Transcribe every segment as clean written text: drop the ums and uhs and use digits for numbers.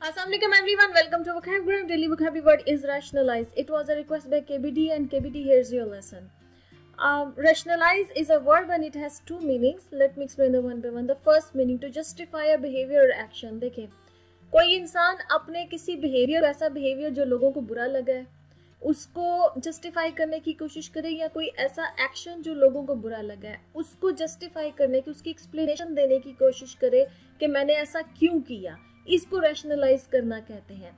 Assalamualaikum everyone, welcome to Vocabulary Daily Vocabulary word is rationalize. It was a request by KBD and KBD, here's your lesson. Rationalize is a word and it has two meanings. Let me explain the one by one. The first meaning, to justify a behavior or action. देखिए, कोई इंसान अपने किसी behaviour, ऐसा behaviour जो लोगों को बुरा लगा है, उसको जस्टिफाई करने की कोशिश करे, या कोई ऐसा एक्शन जो लोगों को बुरा लगा है उसको जस्टिफाई करने की, उसकी एक्सप्लेनेशन देने की कोशिश करे कि मैंने ऐसा क्यों किया, इसको रैशनलाइज करना कहते हैं।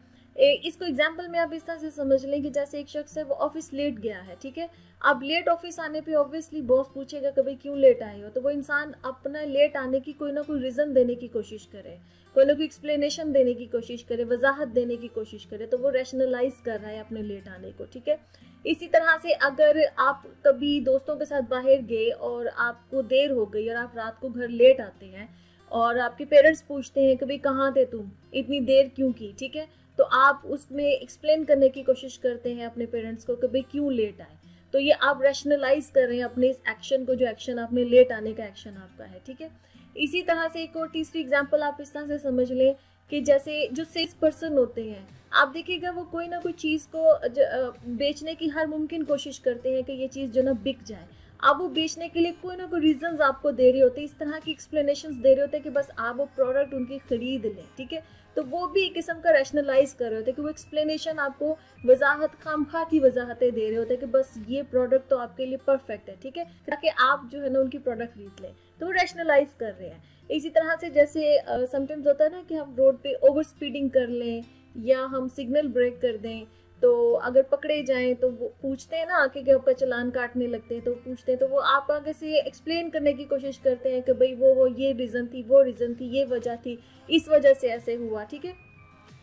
इसको एग्जाम्पल में आप इस तरह से समझ लें कि जैसे एक शख्स है, वो ऑफिस लेट गया है, ठीक है। अब लेट ऑफिस आने पे ऑब्वियसली बॉस पूछेगा कि भाई क्यों लेट आए हो, तो वो इंसान अपना लेट आने की कोई ना कोई रीजन देने की कोशिश करे, कोई ना कोई एक्सप्लेनेशन देने की कोशिश करे, वजाहत देने की कोशिश करे, तो वो रैशनलाइज कर रहा है अपने लेट आने को, ठीक है। इसी तरह से अगर आप कभी दोस्तों के साथ बाहर गए और आपको देर हो गई और आप रात को घर लेट आते हैं और आपके पेरेंट्स पूछते हैं कि भाई कहाँ थे तुम, इतनी देर क्यों की, ठीक है, तो आप उसमें एक्सप्लेन करने की कोशिश करते हैं अपने पेरेंट्स को कि भाई क्यों लेट आए, तो ये आप रैशनलाइज कर रहे हैं अपने इस एक्शन को, जो एक्शन आपने लेट आने का एक्शन आपका है, ठीक है। इसी तरह से एक और तीसरी एग्जांपल आप इस तरह से समझ लें कि जैसे जो सेल्स पर्सन होते हैं, आप देखिएगा वो कोई ना कोई चीज़ को बेचने की हर मुमकिन कोशिश करते हैं कि ये चीज़ जो ना बिक जाए। अब वो बेचने के लिए कोई ना कोई रीजंस आपको दे रहे होते हैं, इस तरह की एक्सप्लेनेशंस दे रहे होते हैं कि बस आप वो प्रोडक्ट उनकी खरीद लें, ठीक है। तो वो भी एक किस्म का रैशनलाइज कर रहे होते हैं कि वो एक्सप्लेनेशन आपको वजाहत, खामखा की वजाहतें दे रहे होते हैं कि बस ये प्रोडक्ट तो आपके लिए परफेक्ट है, ठीक है, ताकि आप जो है ना उनकी प्रोडक्ट खरीद लें, तो वो रैशनलाइज कर रहे हैं। इसी तरह से जैसे समटाइम्स होता है ना कि हम रोड पे ओवर स्पीडिंग कर लें या हम सिग्नल ब्रेक कर दें, तो अगर पकड़े जाएं तो वो पूछते हैं ना आके कि आपका चालान काटने लगते हैं, तो पूछते हैं, तो वो आप आगे से एक्सप्लेन करने की कोशिश करते हैं कि भाई वो ये रीज़न थी, वो रीज़न थी, ये वजह थी, इस वजह से ऐसे हुआ, ठीक है।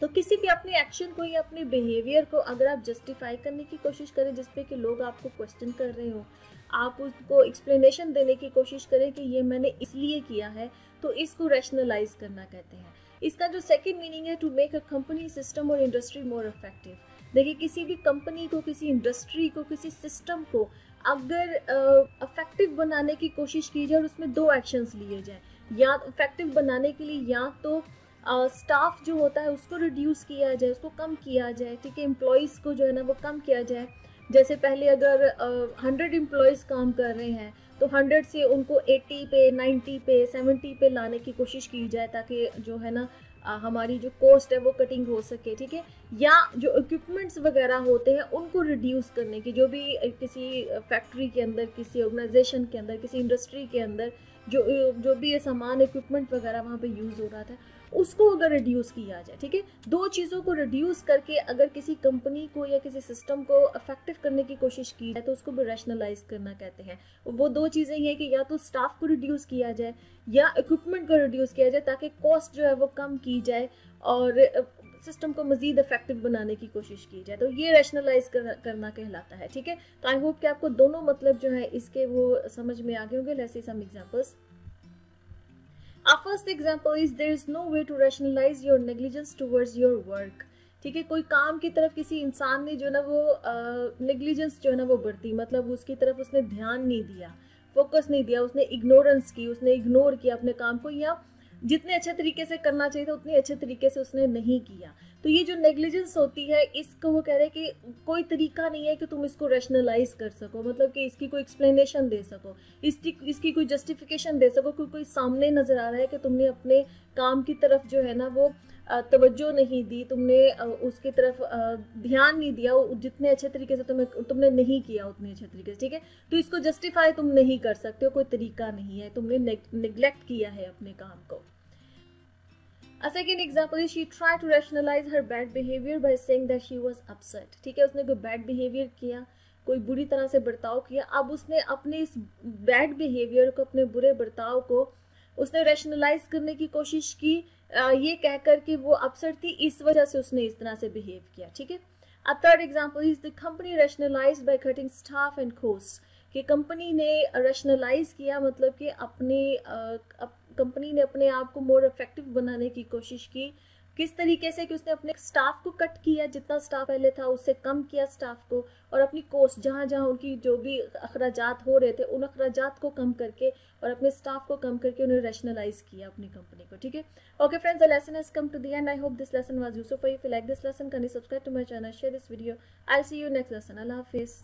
तो किसी भी अपने एक्शन को या अपने बिहेवियर को अगर आप जस्टिफाई करने की कोशिश करें जिसपे कि लोग आपको क्वेश्चन कर रहे हो, आप उसको एक्सप्लेनेशन देने की कोशिश करें कि ये मैंने इसलिए किया है, तो इसको रैशनलाइज करना कहते हैं। इसका जो सेकंड मीनिंग है, to make a company, system और इंडस्ट्री मोर इफेक्टिव। देखिए, किसी भी कंपनी को, किसी इंडस्ट्री को, किसी सिस्टम को अगर इफेक्टिव बनाने की कोशिश की जाए और उसमें दो एक्शंस लिए जाए, या इफेक्टिव बनाने के लिए या तो स्टाफ जो होता है उसको रिड्यूस किया जाए, उसको कम किया जाए, ठीक है, एम्प्लॉयज़ को जो है ना वो कम किया जाए। जैसे पहले अगर 100 एम्प्लॉयज़ काम कर रहे हैं तो 100 से उनको 80 पे, 90 पे, 70 पे लाने की कोशिश की जाए, ताकि जो है ना हमारी जो कॉस्ट है वो कटिंग हो सके, ठीक है। या जो इक्विपमेंट्स वगैरह होते हैं उनको रिड्यूस करने की, जो भी किसी फैक्ट्री के अंदर, किसी ऑर्गेनाइजेशन के अंदर, किसी इंडस्ट्री के अंदर जो भी ये सामान, इक्विपमेंट वगैरह वहाँ पे यूज़ हो रहा था, उसको अगर रिड्यूस किया जाए, ठीक है। दो चीज़ों को रिड्यूस करके अगर किसी कंपनी को या किसी सिस्टम को इफेक्टिव करने की कोशिश की जाए तो उसको भी रैशनलाइज करना कहते हैं। वो दो चीज़ें ये कि या तो स्टाफ को रिड्यूस किया जाए या इक्विपमेंट को रिड्यूस किया जाए, ताकि कॉस्ट जो है वो कम की जाए और सिस्टम को मजीद इफेक्टिव बनाने की कोशिश की जाए, तो ये रैशनलाइज करना कहलाता है, ठीक है। तो आई होप कि आपको दोनों मतलब जो है इसके वो समझ में आ गए होंगे। Let's see some examples. Our first example is there is no way to rationalize your negligence towards your work। ठीक है, कोई काम की तरफ किसी इंसान ने जो ना वो नेग्लिजेंस जो है ना वो बढ़ती, मतलब उसकी तरफ उसने ध्यान नहीं दिया, फोकस नहीं दिया, उसने इग्नोरेंस की, उसने इग्नोर किया अपने काम को, या जितने अच्छे तरीके से करना चाहिए था उतने अच्छे तरीके से उसने नहीं किया। तो ये जो नेग्लिजेंस होती है, इसको वो कह रहे हैं कि कोई तरीका नहीं है कि तुम इसको रैशनलाइज कर सको, मतलब कि इसकी कोई एक्सप्लेनेशन दे सको, इसकी कोई जस्टिफिकेशन दे सको, कोई सामने नजर आ रहा है कि तुमने अपने काम की तरफ जो है ना वो तवज्जो नहीं दी, तुमने उसकी तरफ ध्यान नहीं दिया, जितने अच्छे तरीके से तुमने नहीं किया उतने अच्छे तरीके से, ठीक है। तो इसको जस्टिफाई तुम नहीं कर सकते हो, कोई तरीका नहीं है, तुमने नेग्लेक्ट किया है अपने काम को। A second example is she tried to rationalize her bad behavior by saying that she was upset। ठीक है, उसने कोई बैड बिहेवियर किया, कोई बुरी तरह से बर्ताव किया, अब उसने अपने इस बैड बिहेवियर को, अपने बुरे बर्ताव को उसने रैशनलाइज करने की कोशिश की, ये कहकर कि वो अपसेट थी, इस वजह से उसने इस तरह से बिहेव किया, ठीक है। A third example is the company rationalised by cutting staff and cost. कि कंपनी ने रैशनलाइज किया, मतलब कि कंपनी ने अपने आप को मोर इफेक्टिव बनाने की कोशिश की किस तरीके से कि उसने अपने स्टाफ को कट किया, जितना स्टाफ पहले था उससे कम किया स्टाफ को, और अपनी कॉस्ट जहाँ जहाँ उनकी जो भी अखराजात हो रहे थे उन अखराजात को कम करके और अपने स्टाफ को कम करके उन्हें रैशनलाइज किया अपनी कंपनी को, ठीक है। Okay friends, the lesson has come to the end. I hope this lesson was useful for you. If you like this lesson, kindly subscribe to my channel, share this video. I'll see you next lesson. Allah Hafiz.